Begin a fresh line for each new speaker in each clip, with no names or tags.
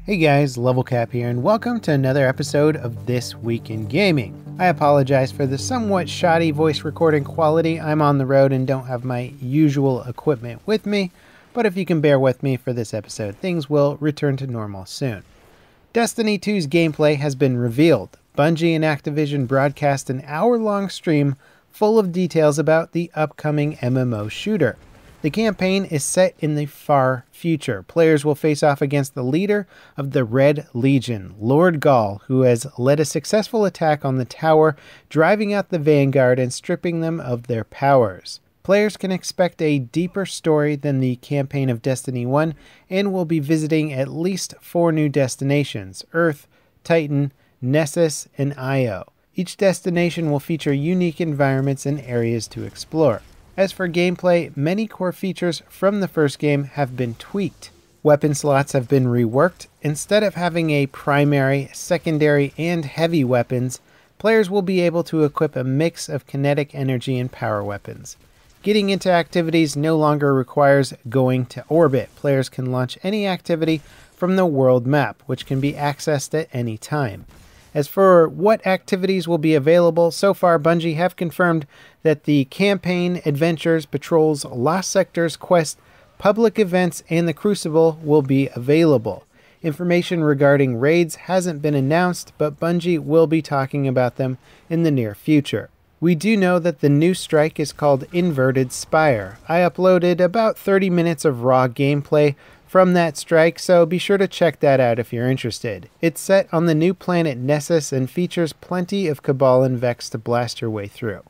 Hey guys, LevelCap here, and welcome to another episode of This Week in Gaming. I apologize for the somewhat shoddy voice recording quality. I'm on the road and don't have my usual equipment with me, but if you can bear with me for this episode, things will return to normal soon. Destiny 2's gameplay has been revealed. Bungie and Activision broadcast an hour-long stream full of details about the upcoming MMO shooter. The campaign is set in the far future. Players will face off against the leader of the Red Legion, Lord Gaul, who has led a successful attack on the tower, driving out the Vanguard and stripping them of their powers. Players can expect a deeper story than the campaign of Destiny 1 and will be visiting at least 4 new destinations: Earth, Titan, Nessus, and Io. Each destination will feature unique environments and areas to explore. As for gameplay, many core features from the first game have been tweaked. Weapon slots have been reworked. Instead of having a primary, secondary, and heavy weapons, players will be able to equip a mix of kinetic energy and power weapons. Getting into activities no longer requires going to orbit. Players can launch any activity from the world map, which can be accessed at any time. As for what activities will be available, so far Bungie have confirmed that the campaign, adventures, patrols, lost sectors, quests, public events, and the Crucible will be available. Information regarding raids hasn't been announced, but Bungie will be talking about them in the near future. We do know that the new strike is called Inverted Spire. I uploaded about 30 minutes of raw gameplay from that strike, so be sure to check that out if you're interested. It's set on the new planet Nessus and features plenty of Cabal and Vex to blast your way through.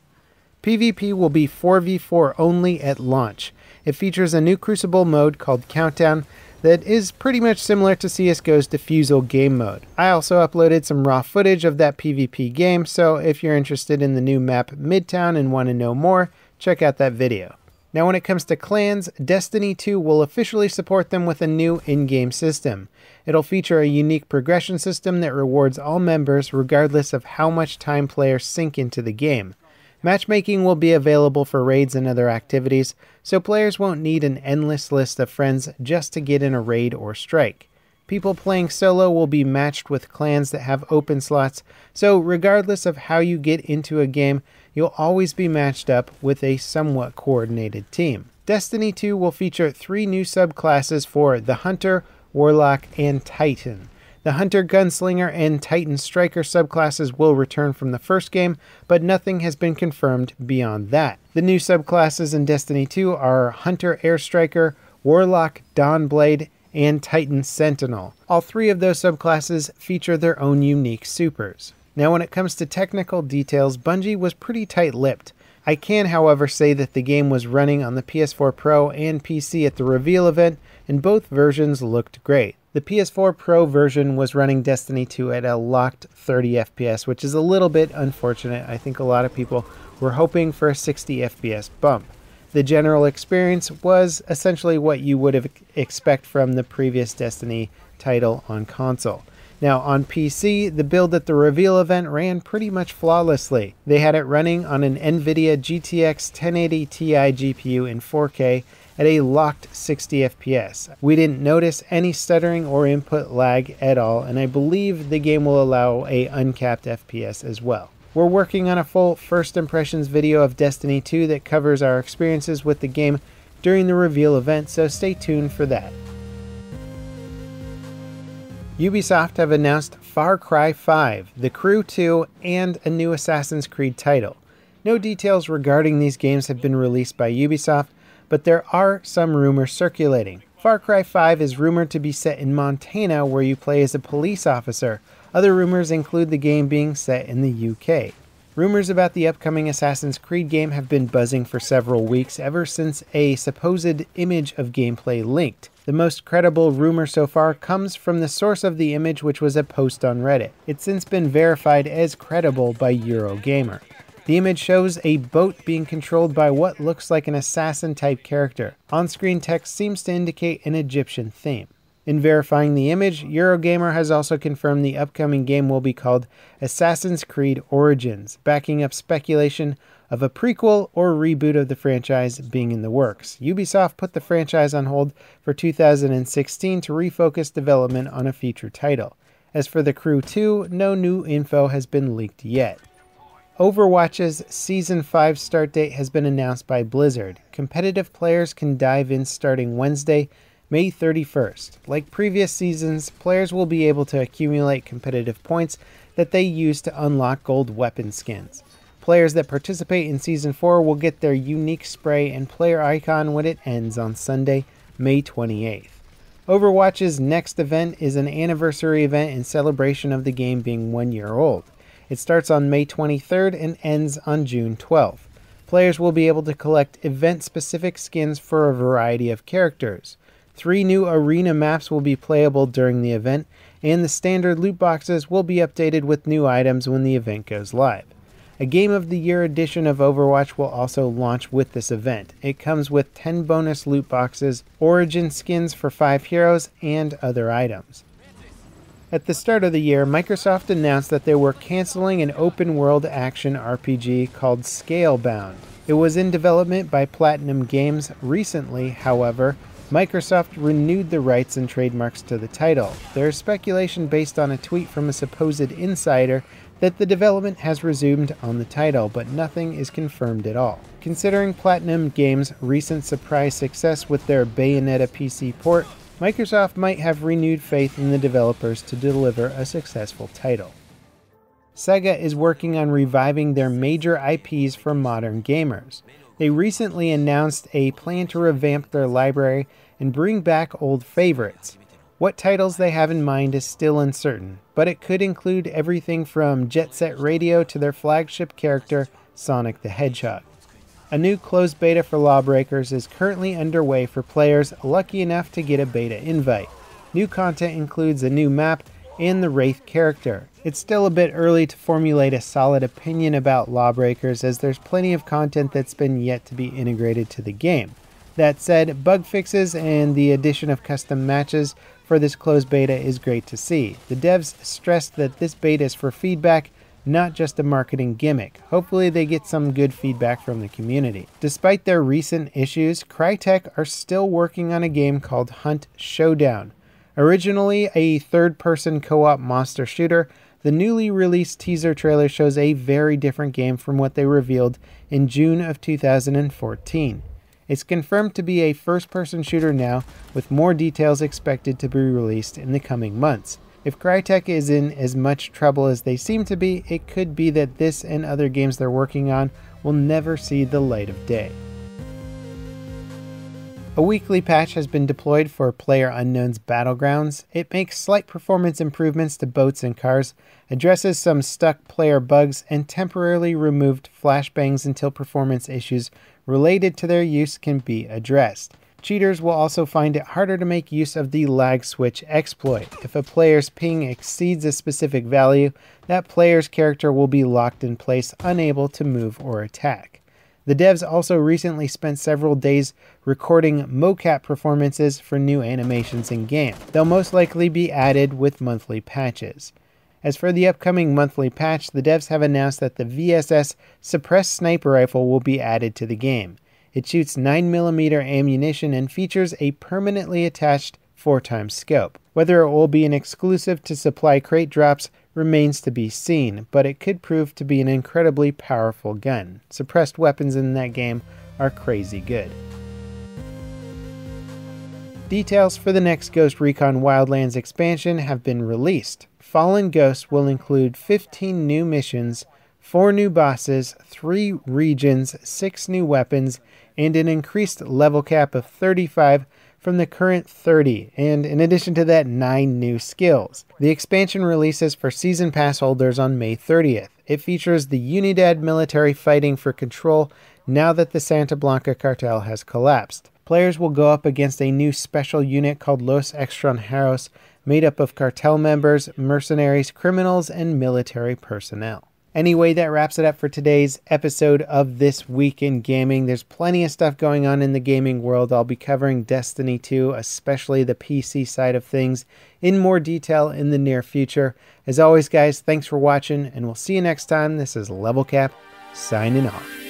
PvP will be 4v4 only at launch. It features a new Crucible mode called Countdown that is pretty much similar to CSGO's Diffusal game mode. I also uploaded some raw footage of that PvP game, so if you're interested in the new map Midtown and want to know more, check out that video. Now when it comes to clans, Destiny 2 will officially support them with a new in-game system. It'll feature a unique progression system that rewards all members regardless of how much time players sink into the game. Matchmaking will be available for raids and other activities, so players won't need an endless list of friends just to get in a raid or strike. People playing solo will be matched with clans that have open slots, so regardless of how you get into a game, you'll always be matched up with a somewhat coordinated team. Destiny 2 will feature 3 new subclasses for the Hunter, Warlock, and Titan. The Hunter, Gunslinger, and Titan Striker subclasses will return from the first game, but nothing has been confirmed beyond that. The new subclasses in Destiny 2 are Hunter Airstriker, Warlock Dawnblade, and Titan Sentinel. All 3 of those subclasses feature their own unique supers. Now when it comes to technical details, Bungie was pretty tight-lipped. I can, however, say that the game was running on the PS4 Pro and PC at the reveal event, and both versions looked great. The PS4 Pro version was running Destiny 2 at a locked 30 FPS, which is a little bit unfortunate. I think a lot of people were hoping for a 60 FPS bump. The general experience was essentially what you would expect from the previous Destiny title on console. Now on PC, the build at the reveal event ran pretty much flawlessly. They had it running on an NVIDIA GTX 1080 Ti GPU in 4K at a locked 60 FPS. We didn't notice any stuttering or input lag at all, and I believe the game will allow a uncapped FPS as well. We're working on a full first impressions video of Destiny 2 that covers our experiences with the game during the reveal event, so stay tuned for that. Ubisoft have announced Far Cry 5, The Crew 2, and a new Assassin's Creed title. No details regarding these games have been released by Ubisoft, but there are some rumors circulating. Far Cry 5 is rumored to be set in Montana, where you play as a police officer. Other rumors include the game being set in the UK. Rumors about the upcoming Assassin's Creed game have been buzzing for several weeks, ever since a supposed image of gameplay leaked. The most credible rumor so far comes from the source of the image, which was a post on Reddit. It's since been verified as credible by Eurogamer. The image shows a boat being controlled by what looks like an assassin-type character. On-screen text seems to indicate an Egyptian theme. In verifying the image, Eurogamer has also confirmed the upcoming game will be called Assassin's Creed Origins, backing up speculation of a prequel or reboot of the franchise being in the works. Ubisoft put the franchise on hold for 2016 to refocus development on a future title. As for The Crew 2, no new info has been leaked yet. Overwatch's Season 5 start date has been announced by Blizzard. Competitive players can dive in starting Wednesday, May 31st. Like previous seasons, players will be able to accumulate competitive points that they use to unlock gold weapon skins. Players that participate in Season 4 will get their unique spray and player icon when it ends on Sunday, May 28th. Overwatch's next event is an anniversary event in celebration of the game being 1 year old. It starts on May 23rd and ends on June 12th. Players will be able to collect event-specific skins for a variety of characters. 3 new arena maps will be playable during the event, and the standard loot boxes will be updated with new items when the event goes live. A Game of the Year edition of Overwatch will also launch with this event. It comes with 10 bonus loot boxes, origin skins for 5 heroes, and other items. At the start of the year, Microsoft announced that they were canceling an open-world action RPG called SCALEBOUND. It was in development by Platinum Games. Recently, however, Microsoft renewed the rights and trademarks to the title. There is speculation based on a tweet from a supposed insider that the development has resumed on the title, but nothing is confirmed at all. Considering Platinum Games' recent surprise success with their Bayonetta PC port, Microsoft might have renewed faith in the developers to deliver a successful title. SEGA is working on reviving their major IPs for modern gamers. They recently announced a plan to revamp their library and bring back old favorites. What titles they have in mind is still uncertain, but it could include everything from Jet Set Radio to their flagship character, Sonic the Hedgehog. A new closed beta for Lawbreakers is currently underway for players lucky enough to get a beta invite. New content includes a new map and the Wraith character. It's still a bit early to formulate a solid opinion about Lawbreakers, as there's plenty of content that's been yet to be integrated to the game. That said, bug fixes and the addition of custom matches for this closed beta is great to see. The devs stressed that this beta is for feedback, not just a marketing gimmick. Hopefully they get some good feedback from the community. Despite their recent issues, CRYTEK are still working on a game called Hunt Showdown. Originally a third-person co-op monster shooter, the newly released teaser trailer shows a very different game from what they revealed in June of 2014. It's confirmed to be a first-person shooter now, with more details expected to be released in the coming months. If CRYTEK is in as much trouble as they seem to be, it could be that this and other games they're working on will never see the light of day. A weekly patch has been deployed for PlayerUnknown's Battlegrounds. It makes slight performance improvements to boats and cars, addresses some stuck player bugs, and temporarily removed flashbangs until performance issues related to their use can be addressed. Cheaters will also find it harder to make use of the lag switch exploit. If a player's ping exceeds a specific value, that player's character will be locked in place, unable to move or attack. The devs also recently spent several days recording mocap performances for new animations in-game. They'll most likely be added with monthly patches. As for the upcoming monthly patch, the devs have announced that the VSS suppressed sniper rifle will be added to the game. It shoots 9mm ammunition and features a permanently attached 4x scope. Whether it will be an exclusive to supply crate drops remains to be seen, but it could prove to be an incredibly powerful gun. Suppressed weapons in that game are crazy good. Details for the next Ghost Recon Wildlands expansion have been released. Fallen Ghost will include 15 new missions, 4 new bosses, 3 regions, 6 new weapons, and an increased level cap of 35 from the current 30, and in addition to that, 9 new skills. The expansion releases for Season Pass holders on May 30th. It features the Unidad military fighting for control now that the Santa Blanca cartel has collapsed. Players will go up against a new special unit called Los Extranjeros, made up of cartel members, mercenaries, criminals, and military personnel. Anyway, that wraps it up for today's episode of This Week in Gaming. There's plenty of stuff going on in the gaming world. I'll be covering Destiny 2, especially the PC side of things, in more detail in the near future. As always, guys, thanks for watching, and we'll see you next time. This is Level Cap, signing off.